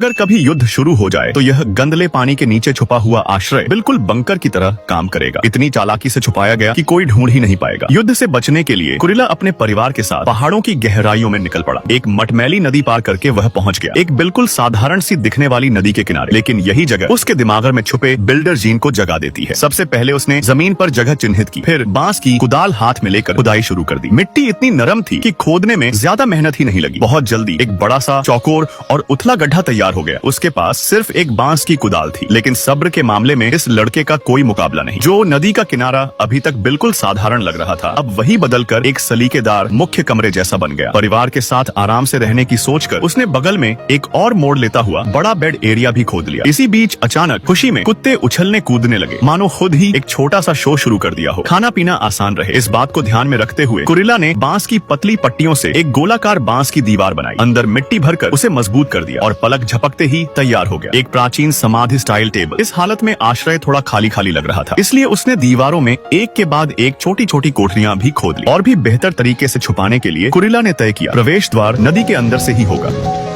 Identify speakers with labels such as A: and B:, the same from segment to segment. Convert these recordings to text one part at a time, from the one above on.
A: अगर कभी युद्ध शुरू हो जाए तो यह गंदले पानी के नीचे छुपा हुआ आश्रय बिल्कुल बंकर की तरह काम करेगा। इतनी चालाकी से छुपाया गया कि कोई ढूंढ ही नहीं पाएगा। युद्ध से बचने के लिए कुरिला अपने परिवार के साथ पहाड़ों की गहराइयों में निकल पड़ा। एक मटमैली नदी पार करके वह पहुंच गया, एक बिल्कुल साधारण सी दिखने वाली नदी के किनारे। लेकिन यही जगह उसके दिमाग में छुपे बिल्डर जीन को जगा देती है। सबसे पहले उसने जमीन पर जगह चिन्हित की, फिर बांस की कुदाल हाथ में लेकर खुदाई शुरू कर दी। मिट्टी इतनी नरम थी कि खोदने में ज्यादा मेहनत ही नहीं लगी। बहुत जल्दी एक बड़ा सा चौकोर और उथला गड्ढा तैयार हो गया। उसके पास सिर्फ एक बांस की कुदाल थी, लेकिन सब्र के मामले में इस लड़के का कोई मुकाबला नहीं। जो नदी का किनारा अभी तक बिल्कुल साधारण लग रहा था, अब वही बदलकर एक सलीकेदार मुख्य कमरे जैसा बन गया। परिवार के साथ आराम से रहने की सोचकर उसने बगल में एक और मोड़ लेता हुआ बड़ा बेड एरिया भी खोद लिया। इसी बीच अचानक खुशी में कुत्ते उछलने कूदने लगे, मानो खुद ही एक छोटा सा शो शुरू कर दिया हो। खाना पीना आसान रहे, इस बात को ध्यान में रखते हुए कुरिला ने बांस की पतली पट्टियों से एक गोलाकार बांस की दीवार बनाई, अंदर मिट्टी भरकर उसे मजबूत कर दिया और पलक झपकते ही तैयार हो गया। एक प्राचीन समाधि स्टाइल टेबल। इस हालत में आश्रय थोड़ा खाली खाली लग रहा था, इसलिए उसने दीवारों में एक के बाद एक छोटी छोटी कोठरियां भी खोद ली। और भी बेहतर तरीके से छुपाने के लिए कुरिला ने तय किया, प्रवेश द्वार नदी के अंदर से ही होगा।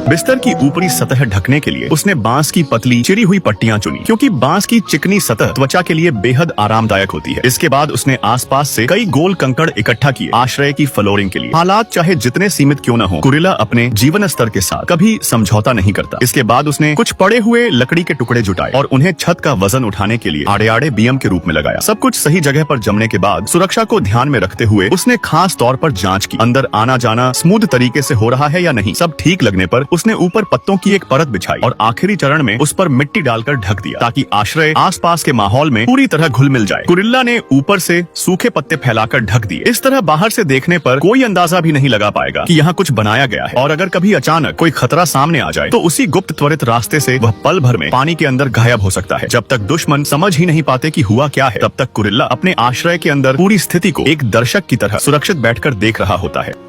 A: बिस्तर की ऊपरी सतह ढकने के लिए उसने बांस की पतली चिरी हुई पट्टियां चुनी, क्योंकि बांस की चिकनी सतह त्वचा के लिए बेहद आरामदायक होती है। इसके बाद उसने आसपास से कई गोल कंकड़ इकट्ठा किए आश्रय की फ्लोरिंग के लिए। हालात चाहे जितने सीमित क्यों न हो, कुरिला अपने जीवन स्तर के साथ कभी समझौता नहीं करता। इसके बाद उसने कुछ पड़े हुए लकड़ी के टुकड़े जुटाए और उन्हें छत का वजन उठाने के लिए आड़े आड़े बीम के रूप में लगाया। सब कुछ सही जगह पर जमने के बाद सुरक्षा को ध्यान में रखते हुए उसने खास तौर पर जांच की, अंदर आना जाना स्मूथ तरीके से हो रहा है या नहीं। सब ठीक लगने पर उसने ऊपर पत्तों की एक परत बिछाई और आखिरी चरण में उस पर मिट्टी डालकर ढक दिया, ताकि आश्रय आसपास के माहौल में पूरी तरह घुल मिल जाए। कुरिल्ला ने ऊपर से सूखे पत्ते फैलाकर ढक दिए। इस तरह बाहर से देखने पर कोई अंदाजा भी नहीं लगा पाएगा कि यहाँ कुछ बनाया गया है। और अगर कभी अचानक कोई खतरा सामने आ जाए तो उसी गुप्त त्वरित रास्ते से वह पल भर में पानी के अंदर गायब हो सकता है। जब तक दुश्मन समझ ही नहीं पाते कि हुआ क्या है, तब तक कुरिल्ला अपने आश्रय के अंदर पूरी स्थिति को एक दर्शक की तरह सुरक्षित बैठकर देख रहा होता है।